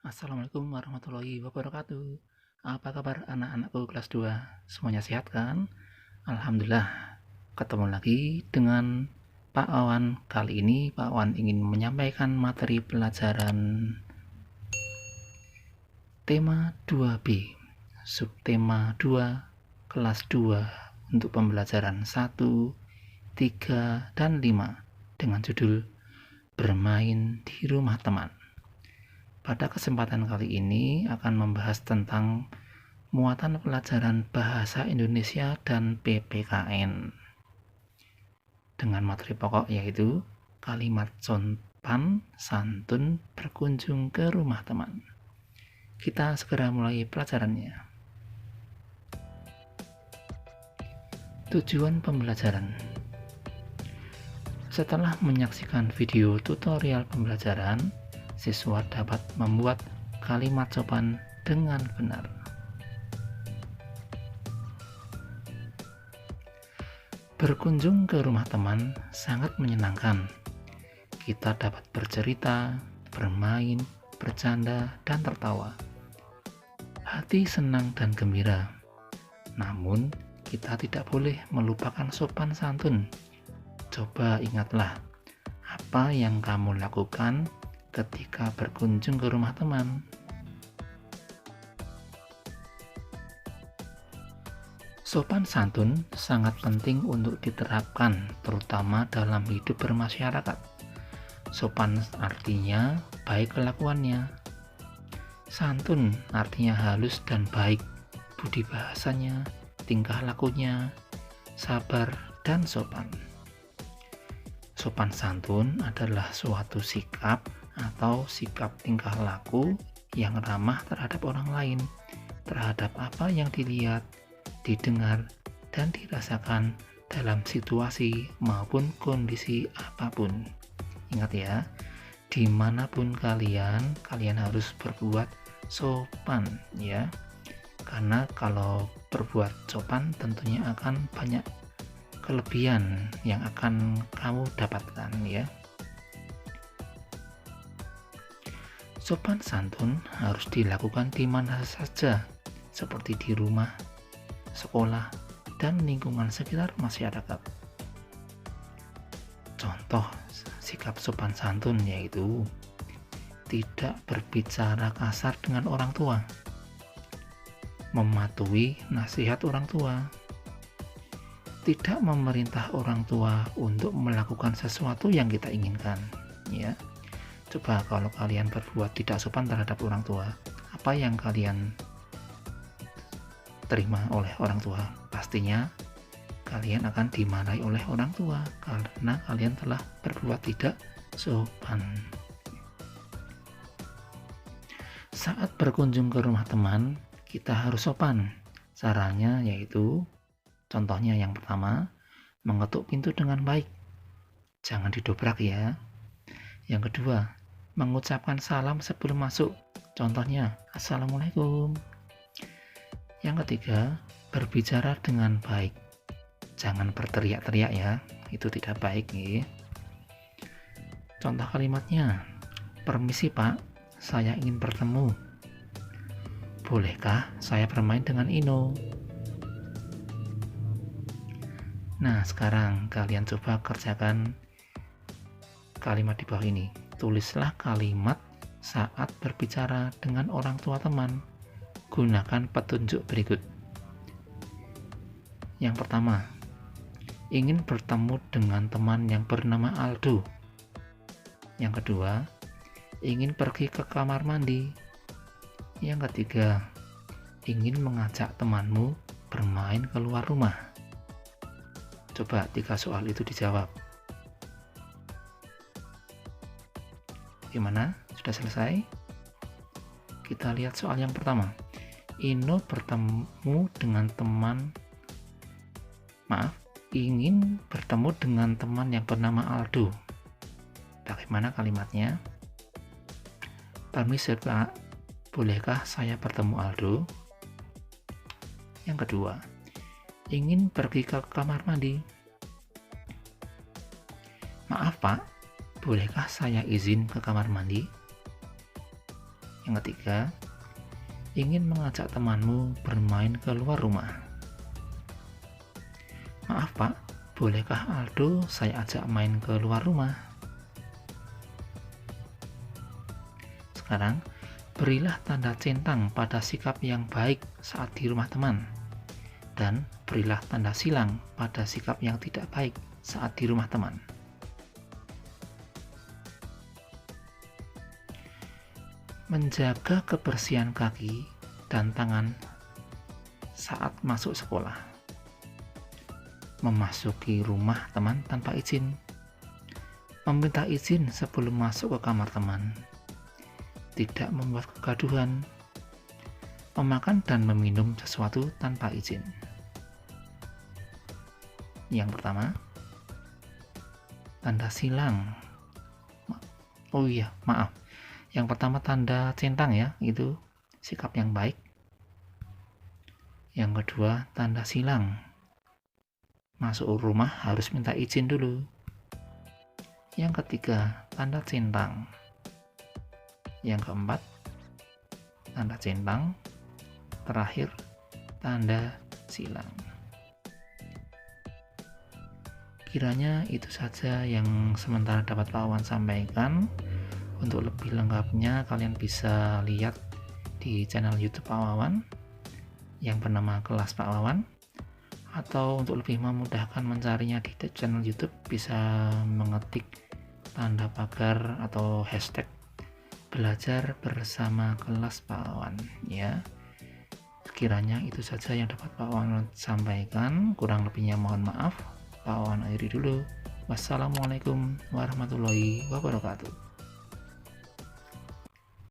Assalamualaikum warahmatullahi wabarakatuh. Apa kabar anak-anakku kelas 2? Semuanya sehat kan? Alhamdulillah. Ketemu lagi dengan Pak Wawan. Kali ini Pak Wawan ingin menyampaikan materi pelajaran tema 2B, subtema 2, kelas 2 untuk pembelajaran 1, 3, dan 5 dengan judul Bermain di Rumah Teman. Pada kesempatan kali ini akan membahas tentang muatan pelajaran Bahasa Indonesia dan PPKN dengan materi pokok yaitu kalimat sopan santun berkunjung ke rumah teman. Kita segera mulai pelajarannya. Tujuan pembelajaran. Setelah menyaksikan video tutorial pembelajaran, siswa dapat membuat kalimat sopan dengan benar. Berkunjung ke rumah teman sangat menyenangkan. Kita dapat bercerita, bermain, bercanda, dan tertawa. Hati senang dan gembira. Namun, kita tidak boleh melupakan sopan santun. Coba ingatlah apa yang kamu lakukan ketika berkunjung ke rumah teman. Sopan santun sangat penting untuk diterapkan, terutama dalam hidup bermasyarakat. Sopan artinya baik kelakuannya. Santun artinya halus dan baik, budi bahasanya, tingkah lakunya, sabar, dan sopan. Sopan santun adalah suatu sikap atau sikap tingkah laku yang ramah terhadap orang lain, terhadap apa yang dilihat, didengar, dan dirasakan dalam situasi maupun kondisi apapun. Ingat ya, dimanapun kalian harus berbuat sopan ya, karena kalau berbuat sopan tentunya akan banyak kelebihan yang akan kamu dapatkan ya. Sopan santun harus dilakukan di mana saja, seperti di rumah, sekolah, dan lingkungan sekitar masyarakat. Contoh sikap sopan santun yaitu tidak berbicara kasar dengan orang tua, mematuhi nasihat orang tua, tidak memerintah orang tua untuk melakukan sesuatu yang kita inginkan ya. Coba kalau kalian berbuat tidak sopan terhadap orang tua, apa yang kalian terima oleh orang tua? Pastinya kalian akan dimarahi oleh orang tua karena kalian telah berbuat tidak sopan. Saat berkunjung ke rumah teman, kita harus sopan. Caranya yaitu, contohnya yang pertama, mengetuk pintu dengan baik. Jangan didobrak ya. Yang kedua, mengucapkan salam sebelum masuk. Contohnya, Assalamualaikum. Yang ketiga, berbicara dengan baik. Jangan berteriak-teriak ya, itu tidak baik ya. Contoh kalimatnya, permisi Pak, saya ingin bertemu. Bolehkah saya bermain dengan Ino? Nah, sekarang kalian coba kerjakan kalimat di bawah ini. Tulislah kalimat saat berbicara dengan orang tua teman. Gunakan petunjuk berikut. Yang pertama, ingin bertemu dengan teman yang bernama Aldo. Yang kedua, ingin pergi ke kamar mandi. Yang ketiga, ingin mengajak temanmu bermain keluar rumah. Coba 3 soal itu dijawab. Gimana? Sudah selesai? Kita lihat soal yang pertama. Ino ingin bertemu dengan teman yang bernama Aldo. Bagaimana kalimatnya? Permisi Pak, bolehkah saya bertemu Aldo? Yang kedua, ingin pergi ke kamar mandi. Maaf Pak, bolehkah saya izin ke kamar mandi? Yang ketiga, ingin mengajak temanmu bermain keluar rumah. Maaf Pak, bolehkah Aldo saya ajak main keluar rumah? Sekarang, berilah tanda centang pada sikap yang baik saat di rumah teman, dan berilah tanda silang pada sikap yang tidak baik saat di rumah teman. Menjaga kebersihan kaki dan tangan saat masuk sekolah. Memasuki rumah teman tanpa izin. Meminta izin sebelum masuk ke kamar teman. Tidak membuat kegaduhan. Memakan dan meminum sesuatu tanpa izin. Yang pertama, tanda silang. Oh iya, maaf. Yang pertama tanda centang ya, itu sikap yang baik. Yang kedua, tanda silang. Masuk rumah harus minta izin dulu. Yang ketiga, tanda centang. Yang keempat, tanda centang. Terakhir, tanda silang. Kiranya itu saja yang sementara dapat Pak Wawan sampaikan. Untuk lebih lengkapnya kalian bisa lihat di channel YouTube Pak Wawan yang bernama Kelas Pak Wawan, atau untuk lebih memudahkan mencarinya di channel YouTube bisa mengetik tanda pagar atau hashtag belajar bersama Kelas Pak Wawan ya. Sekiranya itu saja yang dapat Pak Wawan sampaikan, kurang lebihnya mohon maaf. Pak Wawan akhiri dulu. Wassalamualaikum warahmatullahi wabarakatuh.